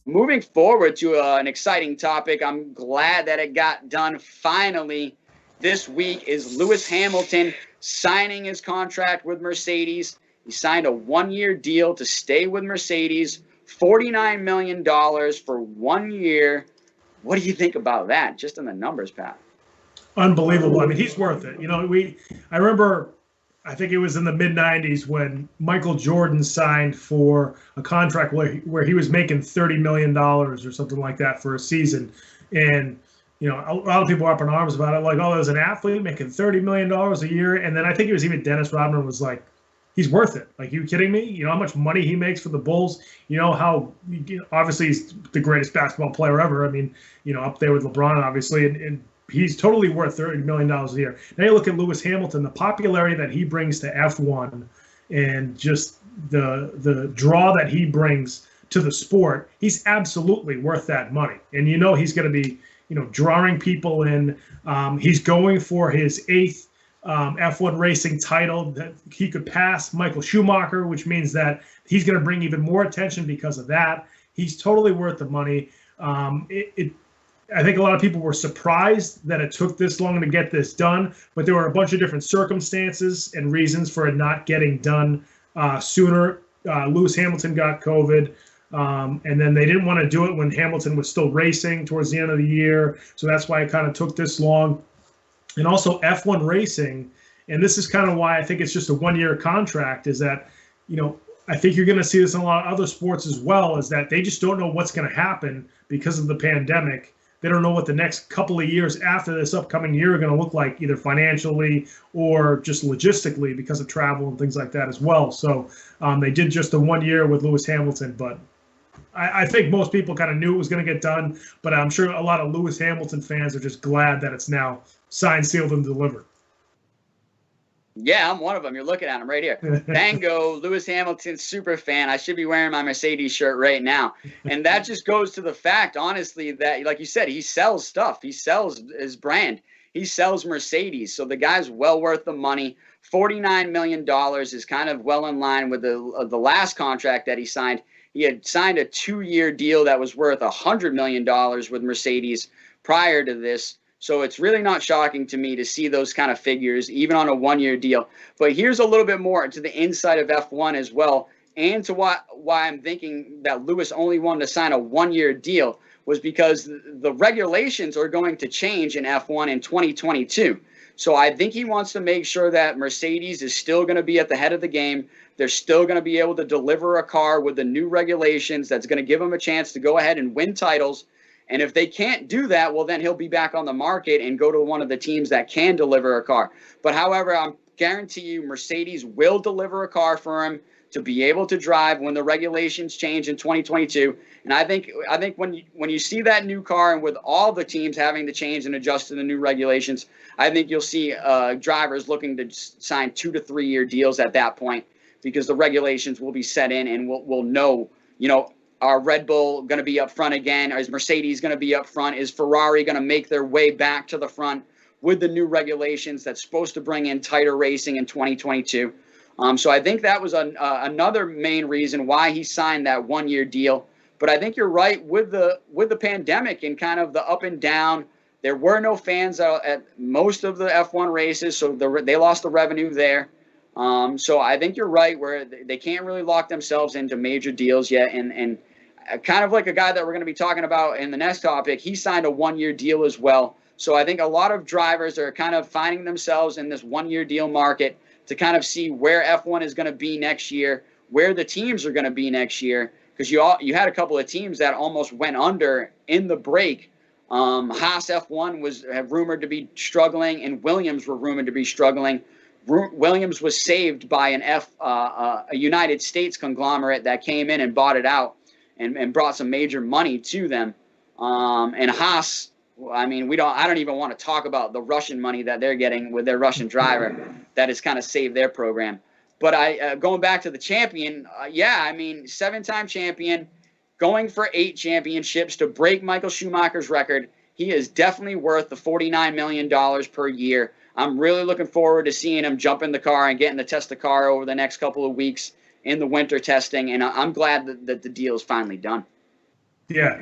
Moving forward to an exciting topic, I'm glad that it got done finally this week, is Lewis Hamilton signing his contract with Mercedes. He signed a one-year deal to stay with Mercedes, $49 million for 1 year. What do you think about that, just in the numbers, Pat? Unbelievable. I mean, he's worth it. I remember, I think it was in the mid '90s when Michael Jordan signed for a contract where he was making $30 million or something like that for a season, and a lot of people were up in arms about it, like, oh, there's an athlete making $30 million a year, and then I think it was even Dennis Rodman was like, he's worth it. Like, you kidding me? You know how much money he makes for the Bulls? You know how obviously he's the greatest basketball player ever. I mean, up there with LeBron, obviously, and he's totally worth $30 million a year. Now you look at Lewis Hamilton, the popularity that he brings to F1, and just the draw that he brings to the sport. He's absolutely worth that money, and he's going to be drawing people in. He's going for his eighth F1 racing title that he could pass Michael Schumacher, which means that he's going to bring even more attention because of that. He's totally worth the money. I think a lot of people were surprised that it took this long to get this done, but there were a bunch of different circumstances and reasons for it not getting done sooner. Lewis Hamilton got COVID, and then they didn't want to do it when Hamilton was still racing towards the end of the year, so that's why it kind of took this long. And also F1 racing, and this is kind of why I think it's just a one-year contract, is that, I think you're going to see this in a lot of other sports as well, is that they just don't know what's going to happen because of the pandemic. They don't know what the next couple of years after this upcoming year are going to look like, either financially or just logistically because of travel and things like that as well. So they did just a 1 year with Lewis Hamilton, but I think most people kind of knew it was going to get done, but I'm sure a lot of Lewis Hamilton fans are just glad that it's now signed, sealed, and delivered. Yeah, I'm one of them. You're looking at him right here. Bango, Lewis Hamilton super fan. I should be wearing my Mercedes shirt right now. And that just goes to the fact, honestly, that, like you said, he sells stuff. He sells his brand. He sells Mercedes. So the guy's well worth the money. $49 million is kind of well in line with the last contract that he signed. He had signed a 2-year deal that was worth $100 million with Mercedes prior to this. So it's really not shocking to me to see those kind of figures, even on a 1-year deal. But here's a little bit more to the inside of F1 as well, and to why I'm thinking that Lewis only wanted to sign a 1-year deal was because the regulations are going to change in F1 in 2022. So I think he wants to make sure that Mercedes is still going to be at the head of the game. They're still going to be able to deliver a car with the new regulations that's going to give them a chance to go ahead and win titles. And if they can't do that, well, then he'll be back on the market and go to one of the teams that can deliver a car. But however, I guarantee you Mercedes will deliver a car for him to be able to drive when the regulations change in 2022. And I think when you see that new car, and with all the teams having to change and adjust to the new regulations, I think you'll see drivers looking to sign 2 to 3 year deals at that point, because the regulations will be set in, and we'll know, are Red Bull going to be up front again? Is Mercedes going to be up front? Is Ferrari going to make their way back to the front with the new regulations that's supposed to bring in tighter racing in 2022? So I think that was another main reason why he signed that 1-year deal. But I think you're right with the pandemic and kind of the up and down. There were no fans at most of the F1 races, so they lost the revenue there. So I think you're right where they can't really lock themselves into major deals yet. And kind of like a guy that we're going to be talking about in the next topic, he signed a 1-year deal as well. So I think a lot of drivers are kind of finding themselves in this 1-year deal market to kind of see where F1 is going to be next year, where the teams are going to be next year, because you had a couple of teams that almost went under in the break. Haas F1 was rumored to be struggling, and Williams were rumored to be struggling. Williams was saved by a United States conglomerate that came in and bought it out and brought some major money to them. And Haas, I mean, I don't even want to talk about the Russian money that they're getting with their Russian driver that has kind of saved their program. But going back to the champion, 7-time champion, going for 8 championships to break Michael Schumacher's record. He is definitely worth the $49 million per year. I'm really looking forward to seeing him jump in the car and getting to test the car over the next couple of weeks in the winter testing, and I'm glad that the deal is finally done. Yeah.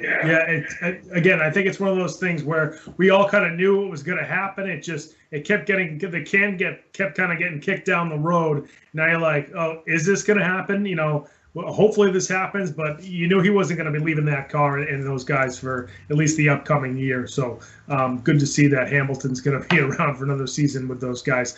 Again, I think it's one of those things where we all kind of knew it was going to happen. It kept kind of getting kicked down the road. Now you're like, oh, is this going to happen? Well, hopefully this happens, but you knew he wasn't going to be leaving that car and those guys for at least the upcoming year. So good to see that Hamilton's going to be around for another season with those guys.